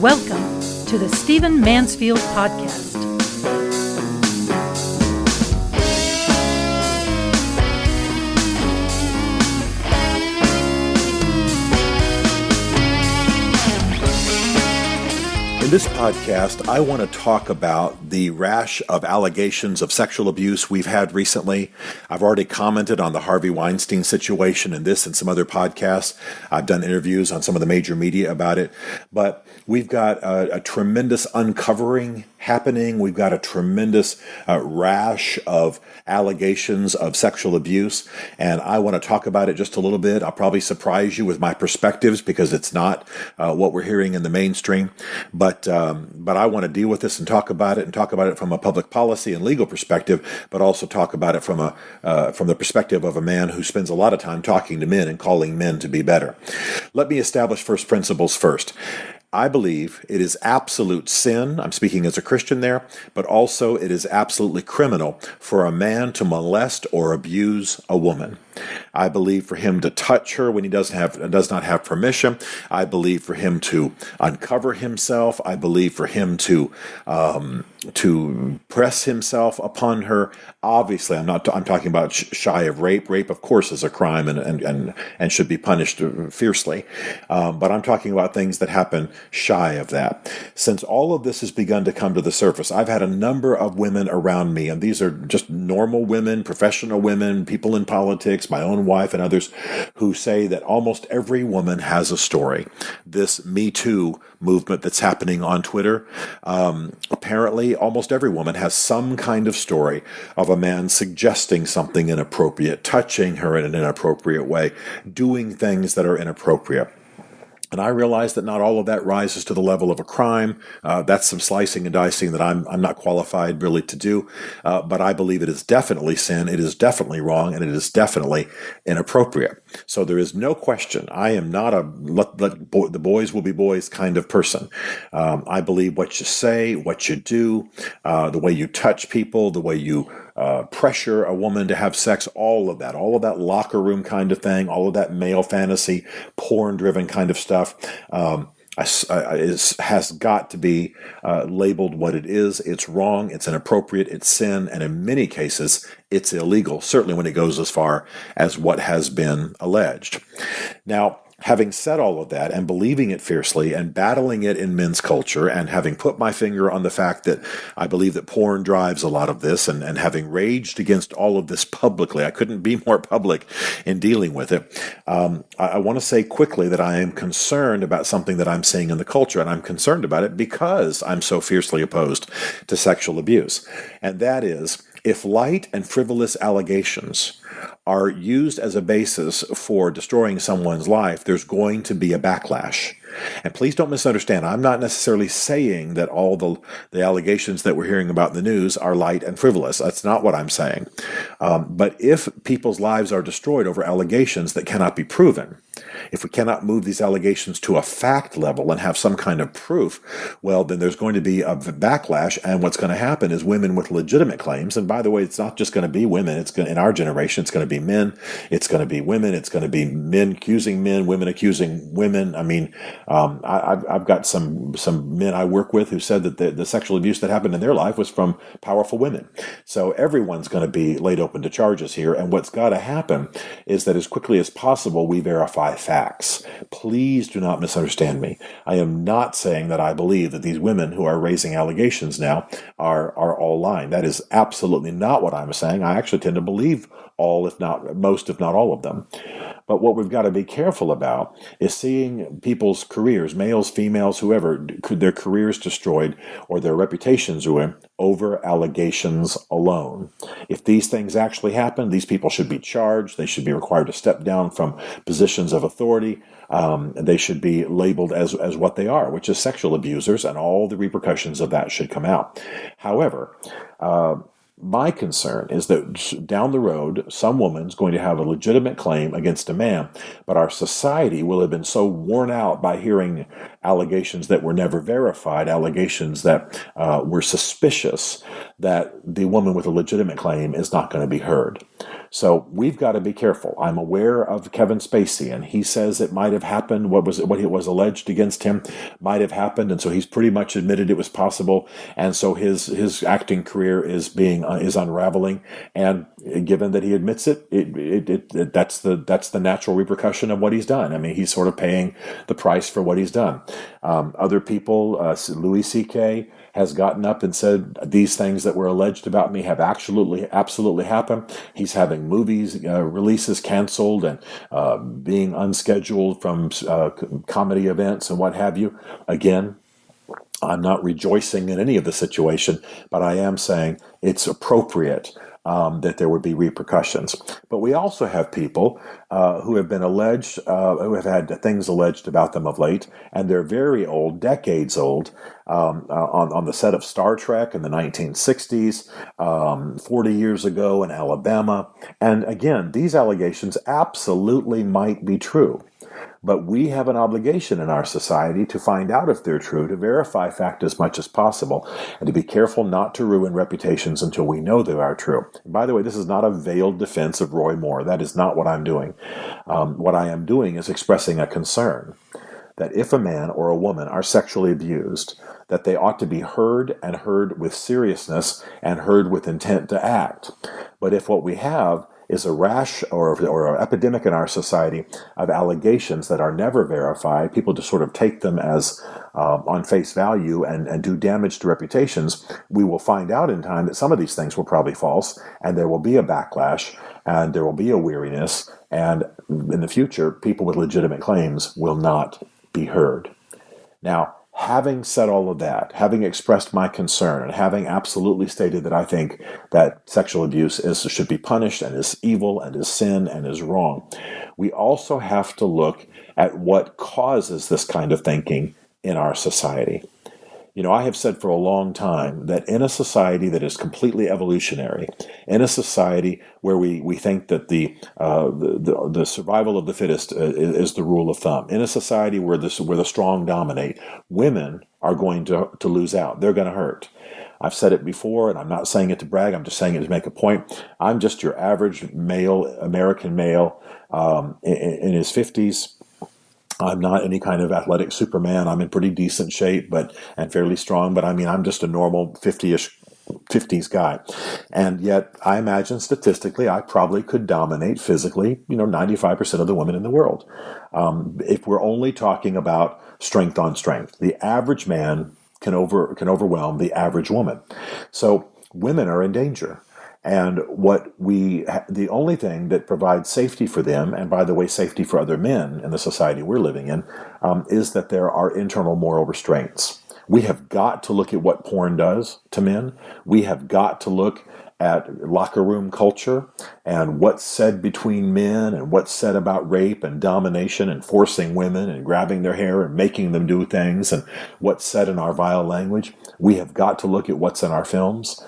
Welcome to the Stephen Mansfield Podcast. In this podcast, I want to talk about the rash of allegations of sexual abuse we've had recently. I've already commented on the Harvey Weinstein situation in this and some other podcasts. I've done interviews on some of the major media about it. But we've got a tremendous uncovering happening. We've got a tremendous rash of allegations of sexual abuse, and I want to talk about it just a little bit. I'll probably surprise you with my perspectives because it's not what we're hearing in the mainstream, but I want to deal with this and talk about it from a public policy and legal perspective, but also talk about it from the perspective of a man who spends a lot of time talking to men and calling men to be better. Let me establish first principles first. I believe it is absolute sin, I'm speaking as a Christian there, but also it is absolutely criminal for a man to molest or abuse a woman. I believe for him to touch her when he does not have permission. I believe for him to uncover himself. I believe for him to press himself upon her. Obviously, I'm talking about shy of rape. Rape, of course, is a crime and should be punished fiercely. But I'm talking about things that happen shy of that. Since all of this has begun to come to the surface, I've had a number of women around me, and these are just normal women, professional women, people in politics, my own wife and others, who say that almost every woman has a story. This Me Too movement that's happening on Twitter, apparently almost every woman has some kind of story of a man suggesting something inappropriate, touching her in an inappropriate way, doing things that are inappropriate. And I realize that not all of that rises to the level of a crime. That's some slicing and dicing that I'm not qualified really to do. But I believe it is definitely sin. It is definitely wrong, and it is definitely inappropriate. So there is no question. I am not a the boys will be boys kind of person. I believe what you say, what you do, the way you touch people, the way you pressure a woman to have sex, all of that locker room kind of thing, all of that male fantasy, porn-driven kind of stuff, has got to be labeled what it is. It's wrong, it's inappropriate, it's sin, and in many cases, it's illegal, certainly when it goes as far as what has been alleged. Now, having said all of that and believing it fiercely and battling it in men's culture and having put my finger on the fact that I believe that porn drives a lot of this and having raged against all of this publicly, I couldn't be more public in dealing with it. I want to say quickly that I am concerned about something that I'm seeing in the culture, and I'm concerned about it because I'm so fiercely opposed to sexual abuse. And that is, if light and frivolous allegations are used as a basis for destroying someone's life, there's going to be a backlash. And please don't misunderstand. I'm not necessarily saying that all the allegations that we're hearing about in the news are light and frivolous. That's not what I'm saying. But if people's lives are destroyed over allegations that cannot be proven, if we cannot move these allegations to a fact level and have some kind of proof, well, then there's going to be a backlash. And what's going to happen is women with legitimate claims, and by the way, it's not just going to be women. In our generation, it's going to be men. It's going to be women. It's going to be men accusing men, women accusing women. I mean, I've got some men I work with who said that the sexual abuse that happened in their life was from powerful women. So everyone's going to be laid open to charges here. And what's got to happen is that as quickly as possible, we verify facts. Please do not misunderstand me. I am not saying that I believe that these women who are raising allegations now are all lying. That is absolutely not what I'm saying. I actually tend to believe all, if not most, if not all of them. But what we've got to be careful about is seeing people's careers, males, females, whoever, their careers destroyed or their reputations ruined over allegations alone. If these things actually happen, these people should be charged. They should be required to step down from positions of authority. They should be labeled as what they are, which is sexual abusers, and all the repercussions of that should come out. However, my concern is that down the road, some woman's going to have a legitimate claim against a man, but our society will have been so worn out by hearing allegations that were never verified, allegations that were suspicious, that the woman with a legitimate claim is not going to be heard. So we've got to be careful. I'm aware of Kevin Spacey, and he says it might have happened. What was alleged against him might have happened, and so he's pretty much admitted it was possible. And so his acting career is unraveling. And given that he admits it, that's the natural repercussion of what he's done. I mean, he's sort of paying the price for what he's done. Other people, Louis C.K. has gotten up and said these things that were alleged about me have absolutely happened. He's having movies releases canceled and being unscheduled from comedy events and what have you. Again, I'm not rejoicing in any of the situation, but I am saying it's appropriate that there would be repercussions. But we also have people who have been alleged, who have had things alleged about them of late, and they're very old, decades old, on the set of Star Trek in the 1960s, 40 years ago in Alabama. And again, these allegations absolutely might be true. But we have an obligation in our society to find out if they're true, to verify fact as much as possible, and to be careful not to ruin reputations until we know they are true. And by the way, this is not a veiled defense of Roy Moore. That is not what I'm doing. What I am doing is expressing a concern that if a man or a woman are sexually abused, that they ought to be heard, and heard with seriousness, and heard with intent to act. But if what we have is a rash or an epidemic in our society of allegations that are never verified, people just sort of take them as on face value and do damage to reputations, we will find out in time that some of these things were probably false, and there will be a backlash, and there will be a weariness, and in the future, people with legitimate claims will not be heard. Now, having said all of that, having expressed my concern, and having absolutely stated that I think that sexual abuse should be punished and is evil and is sin and is wrong, we also have to look at what causes this kind of thinking in our society. You know, I have said for a long time that in a society that is completely evolutionary, in a society where we think that the survival of the fittest is the rule of thumb, in a society where the strong dominate, women are going to lose out. They're going to hurt. I've said it before, and I'm not saying it to brag. I'm just saying it to make a point. I'm just your average male, American male, in his 50s. I'm not any kind of athletic Superman. I'm in pretty decent shape, and fairly strong. But I mean, I'm just a normal 50s guy. And yet, I imagine statistically, I probably could dominate physically, 95% of the women in the world. If we're only talking about strength on strength, the average man can overwhelm the average woman. So women are in danger. And the only thing that provides safety for them, and by the way, safety for other men in the society we're living in, is that there are internal moral restraints. We have got to look at what porn does to men. We have got to look at locker room culture and what's said between men and what's said about rape and domination and forcing women and grabbing their hair and making them do things and what's said in our vile language. We have got to look at what's in our films.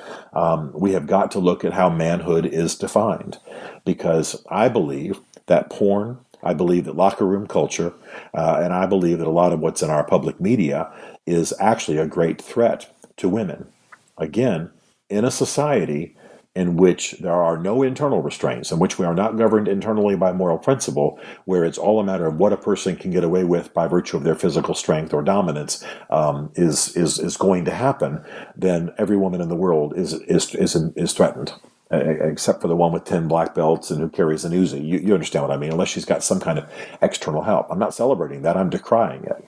We have got to look at how manhood is defined, because I believe that porn, I believe that locker room culture, and I believe that a lot of what's in our public media is actually a great threat to women. Again, in a society in which there are no internal restraints, in which we are not governed internally by moral principle, where it's all a matter of what a person can get away with by virtue of their physical strength or dominance, is going to happen, then every woman in the world is threatened, except for the one with 10 black belts and who carries an Uzi. You understand what I mean? Unless she's got some kind of external help. I'm not celebrating that. I'm decrying it.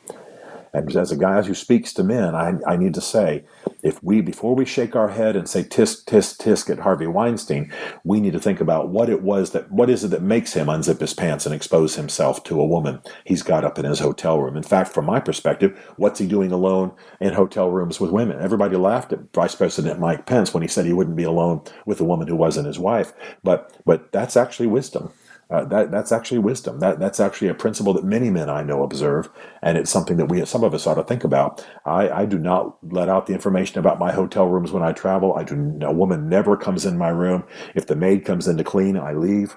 And as a guy who speaks to men, I need to say, before we shake our head and say tisk, tisk, tisk at Harvey Weinstein, we need to think about what is it that makes him unzip his pants and expose himself to a woman he's got up in his hotel room. In fact, from my perspective, what's he doing alone in hotel rooms with women? Everybody laughed at Vice President Mike Pence when he said he wouldn't be alone with a woman who wasn't his wife. But that's actually wisdom. That's actually wisdom. That's actually a principle that many men I know observe, and it's something that some of us ought to think about. I do not let out the information about my hotel rooms when I travel. A woman never comes in my room. If the maid comes in to clean, I leave.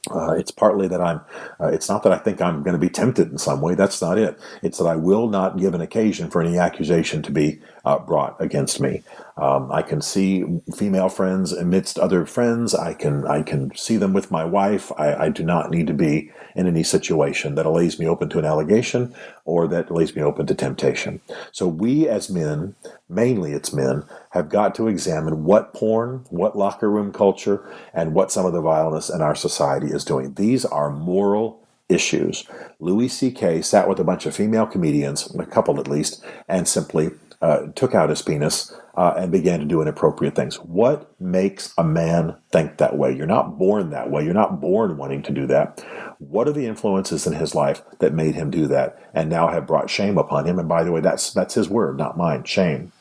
It's partly that it's not that I think I'm going to be tempted in some way. That's not it. It's that I will not give an occasion for any accusation to be brought against me. I can see female friends amidst other friends. I can see them with my wife. I do not need to be in any situation that lays me open to an allegation or that lays me open to temptation. So we as men, mainly it's men, have got to examine what porn, what locker room culture, and what some of the violence in our society is doing. These are moral issues. Louis C.K. sat with a bunch of female comedians, a couple at least, and simply took out his penis and began to do inappropriate things. What makes a man think that way? You're not born that way. You're not born wanting to do that. What are the influences in his life that made him do that and now have brought shame upon him? And by the way, that's his word, not mine, shame.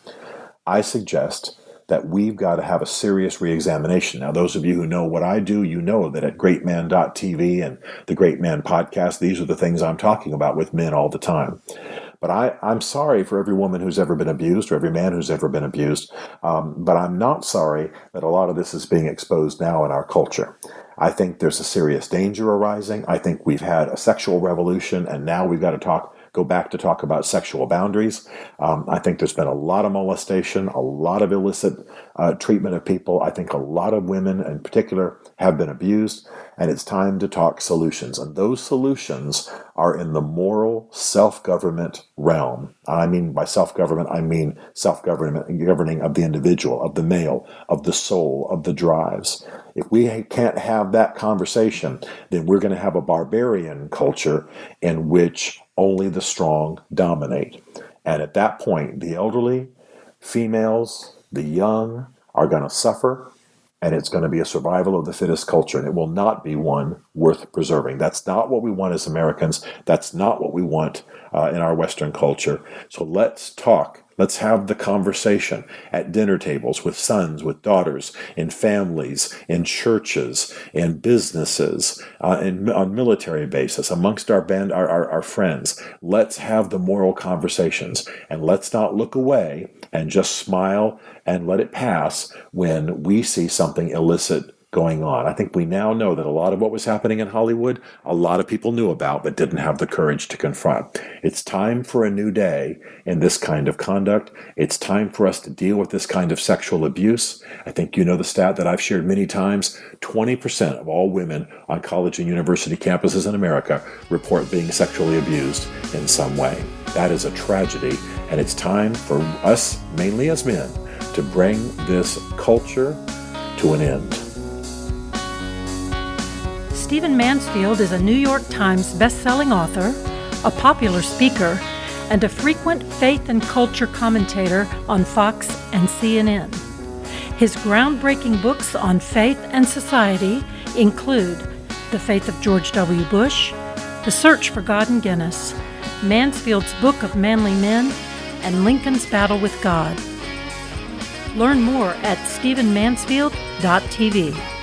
I suggest that we've got to have a serious reexamination. Now, those of you who know what I do, you know that at greatman.tv and the Great Man podcast, these are the things I'm talking about with men all the time. But I'm sorry for every woman who's ever been abused or every man who's ever been abused. But I'm not sorry that a lot of this is being exposed now in our culture. I think there's a serious danger arising. I think we've had a sexual revolution, and now we've got to go back to talk about sexual boundaries. I think there's been a lot of molestation, a lot of illicit treatment of people. I think a lot of women in particular have been abused, and it's time to talk solutions. And those solutions are in the moral self-government realm. I mean by self-government, I mean self-governing of the individual, of the male, of the soul, of the drives. If we can't have that conversation, then we're going to have a barbarian culture in which only the strong dominate. And at that point, the elderly, females, the young are going to suffer, and it's going to be a survival of the fittest culture, and it will not be one worth preserving. That's not what we want as Americans. That's not what we want in our Western culture. So let's talk. Let's have the conversation at dinner tables with sons, with daughters, in families, in churches, in businesses, on military bases, amongst our friends. Let's have the moral conversations, and let's not look away and just smile and let it pass when we see something illicit going on. I think we now know that a lot of what was happening in Hollywood, a lot of people knew about but didn't have the courage to confront. It's time for a new day in this kind of conduct. It's time for us to deal with this kind of sexual abuse. I think you know the stat that I've shared many times. 20% of all women on college and university campuses in America report being sexually abused in some way. That is a tragedy, and it's time for us, mainly as men, to bring this culture to an end. Stephen Mansfield is a New York Times best-selling author, a popular speaker, and a frequent faith and culture commentator on Fox and CNN. His groundbreaking books on faith and society include The Faith of George W. Bush, The Search for God in Guinness, Mansfield's Book of Manly Men, and Lincoln's Battle with God. Learn more at stephenmansfield.tv.